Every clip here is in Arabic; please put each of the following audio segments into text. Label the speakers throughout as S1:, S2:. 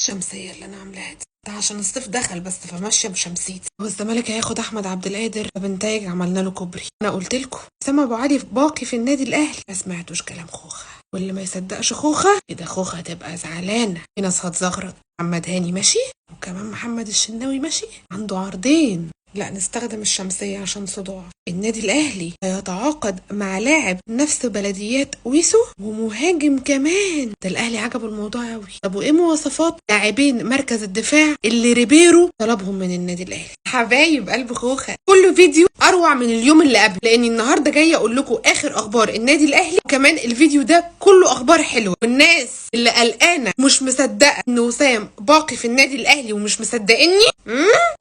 S1: الشمسية اللي انا عاملاها دي ده عشان الصيف دخل بس فماشيه بشمسيتي. هو الزمالك هياخد احمد عبد القادر فبنتايج عملنا له كوبري. انا قلت لكم سما ابو علي باقي في النادي الاهلي، ما سمعتوش كلام خوخه، واللي ما يصدقش خوخه كده خوخه هتبقى زعلانه. في ناس هتزغرط. محمد هاني ماشي وكمان محمد الشناوي ماشي، عنده عرضين. لا نستخدم الشمسية عشان صداع. النادي الأهلي هيتعاقد مع لاعب نفس بلديات ويسو ومهاجم كمان. ده الأهلي عجبه الموضوع أوي. طب وإيه مواصفات لاعبين مركز الدفاع اللي ريبيرو طلبهم من النادي الأهلي؟ حبايب قلب خوخة، كل فيديو أروع من اليوم اللي قبل، لأني النهاردة جاية أقول لكم آخر أخبار النادي الأهلي. وكمان الفيديو ده كله أخبار حلوة، والناس اللي قلقانة مش مصدقة إن وسام باقي في النادي الأهلي ومش مصدقني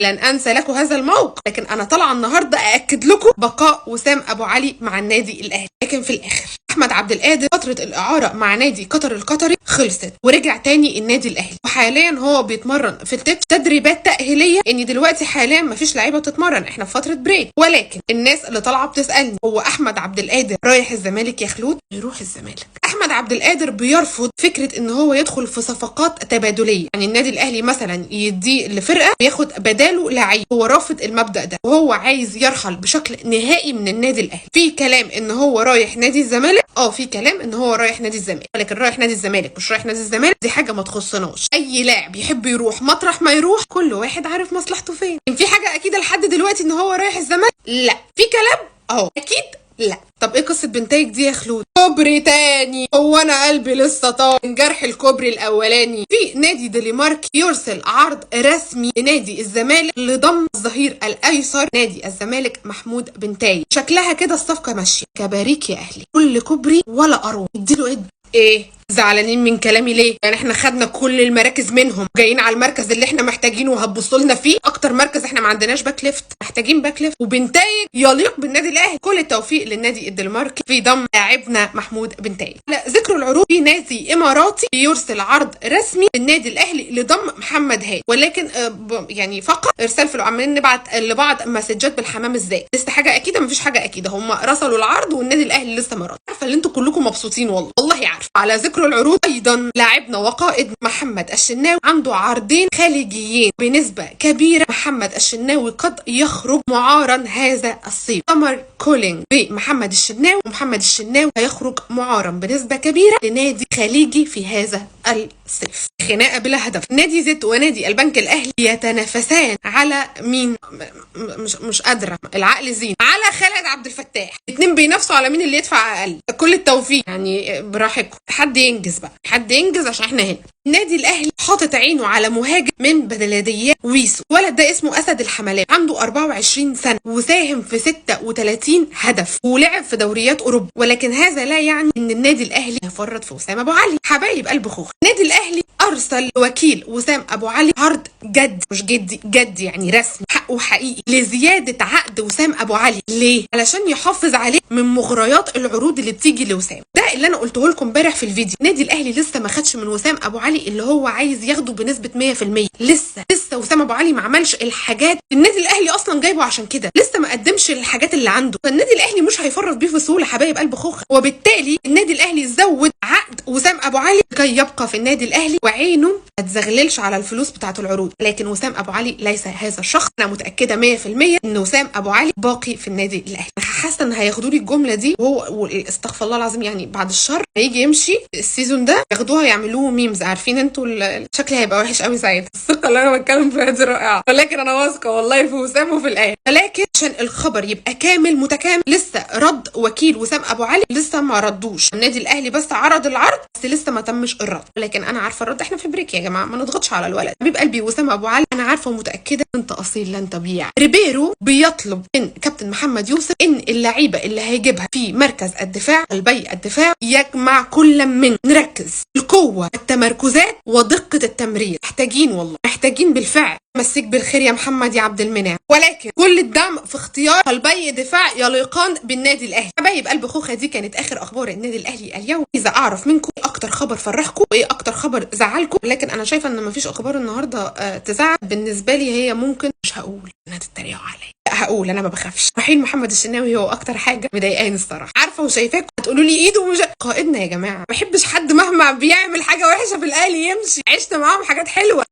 S1: لن أنسى لكم هذا الموقف. لكن أنا طالعة النهاردة أأكد لكم بقاء وسام أبو علي مع النادي الأهلي. لكن في الآخر احمد عبد القادر فتره الاعاره مع نادي قطر القطري خلصت ورجع تاني النادي الاهلي، وحاليا هو بيتمرن في تدريبات تاهيليه، ان دلوقتي حاليا مفيش لعيبه بتتمرن، احنا في فتره بريك. ولكن الناس اللي طالعه بتسالني هو احمد عبد القادر رايح الزمالك يا خلود؟ يروح الزمالك. احمد عبد القادر بيرفض فكره ان هو يدخل في صفقات تبادليه، يعني النادي الاهلي مثلا يديه لفرقه وياخد بداله لعيب، هو رافض المبدا ده وهو عايز يرحل بشكل نهائي من النادي الاهلي. في كلام ان هو رايح نادي الزمالك، في كلام ان هو رايح نادي الزمالك، ولكن رايح نادي الزمالك مش رايح نادي الزمالك دي حاجه ما تخصناش. اي لاعب يحب يروح مطرح ما يروح، كل واحد عارف مصلحته فين. ان في حاجه اكيده لحد دلوقتي ان هو رايح الزمالك؟ لا. في كلام اكيد؟ لا. طب ايه قصه بنتايج دي يا خلود؟ كوبري تاني؟ هو انا قلبي لسه طار من جرح الكوبري الاولاني. في نادي دنمارك يرسل عرض رسمي لنادي الزمالك لضم الظهير الايسر نادي الزمالك محمود بنتايج. شكلها كده الصفقه ماشيه. كباريك يا اهلي، كل كوبري ولا اروع. اديله ايه زعلانين من كلامي ليه؟ يعني احنا خدنا كل المراكز منهم، جايين على المركز اللي احنا محتاجينه وهتبصوا لنا فيه. اكتر مركز احنا ما عندناش باك ليفت، محتاجين باك ليفت وبنتايج يليق بالنادي الاهلي. كل التوفيق للنادي الدنماركي في ضم لاعبنا محمود بنتايج. لا ذكر العروض، في نادي اماراتي يرسل عرض رسمي للنادي الاهلي لضم محمد هاني، ولكن يعني فقط ارسال في عمالين نبعت لبعض مسجات بالحمام ازاي. لسه حاجه اكيده؟ مفيش حاجه اكيده، هم رسلوا العرض والنادي الاهلي لسه ما رد. عارفه اللي انتوا كلكم مبسوطين والله عارفه. على ذكر العروض ايضا، لاعبنا وقائد محمد الشناوي عنده عرضين خليجيين بنسبه كبيره. محمد الشناوي قد يخرج معارا هذا الصيف. سمر كولينج بمحمد الشناوي، ومحمد الشناوي هيخرج معارا بنسبه كبيره لنادي خليجي في هذا الصيف. خناقه بلا هدف. نادي زد ونادي البنك الاهلي يتنافسان على مين؟ مش قادره. العقل زين على خالد عبد الفتاح. الاثنين بينافسوا على مين اللي يدفع اقل. كل التوفيق، يعني براحتكم، حد ينجز بقى، حد ينجز عشان احنا هنا. النادي الاهلي حاطط عينه على مهاجم من بلديات ويسو. ولد ده اسمه اسد الحملات، عنده 24 سنه وساهم في 36 هدف ولعب في دوريات اوروبا، ولكن هذا لا يعني ان النادي الاهلي يفرط في وسام ابو علي. حبايب قلب خوخ، النادي الاهلي ارسل وكيل وسام ابو علي عرض جد، مش جد يعني رسمي، حقه حقيقي، لزياده عقد وسام ابو علي. ليه؟ علشان يحافظ عليه من مغريات العروض اللي بتيجي لوسام. ده اللي انا قلته لكم امبارح في الفيديو. النادي الاهلي لسه ما خدش من وسام ابو علي اللي هو عايز ياخده بنسبه 100%. لسه وسام ابو علي ما عملش الحاجات النادي الاهلي اصلا جايبه عشان كده، لسه ما قدمش الحاجات اللي عنده. فالنادي الاهلي مش هيفرط بيه بسهوله حبايب قلب خوخه، وبالتالي النادي الاهلي زود عقد وسام ابو علي كي يبقى في النادي الاهلي وعينه ما تزغللش على الفلوس بتاعه العروض. لكن وسام ابو علي ليس هذا الشخص. انا متاكده 100% ان وسام ابو علي باقي في النادي الاهلي. حاسه ان هياخدوا لي الجمله دي، وهو استغفر الله العظيم يعني بعد الشر هيجي يمشي السيزون ده ياخدوها يعملوه ميمز. عارفين انتوا الشكل هيبقى وحش قوي ساعتها. الثقه اللي انا بتكلم فيها دي رائعه، ولكن انا واثقه والله في وسام وفي الاهلي. ولكن عشان الخبر يبقى كامل متكامل، لسه رد وكيل وسام ابو علي لسه ما ردوش. النادي الاهلي بس عرض العرض بس لسه ما تمش الرد، ولكن انا عارفه الرد. احنا في بريك يا جماعه، ما نضغطش على الولد. حبيب قلبي وسام ابو علي انا عارفه ومتاكده انت اصيل لن تبيع. ريبيرو بيطلب من كابتن محمد يوسف ان اللعيبه اللي هيجيبها في مركز الدفاع قلبي الدفاع يجمع كل من نركز القوه، التمركزات، ودقه التمرير. محتاجين والله محتاجين بالفعل. مسيك بالخير يا محمد يا عبد المنعم. ولكن كل الدعم في اختيار قلبي دفاع يليقان بالنادي الاهلي. حبايب قلب خوخه، دي كانت اخر اخبار النادي الاهلي اليوم. اذا اعرف منكم ايه اكتر خبر فرحكم وايه اكتر خبر زعلكم، لكن انا شايفه ان مفيش اخبار النهارده تزعل. بالنسبه لي هي ممكن، مش هقول انها تتريقوا عليا، لا هقول انا ما بخافش. رحيل محمد الشناوي هو اكتر حاجه مضايقاني الصراحه. عارفه وشايفاكم هتقولوا لي ايده ومش قائدنا يا جماعه، ما بحبش حد مهما بيعمل حاجه وحشه في الاهلي يمشي، عشت معاهم حاجات حلوه.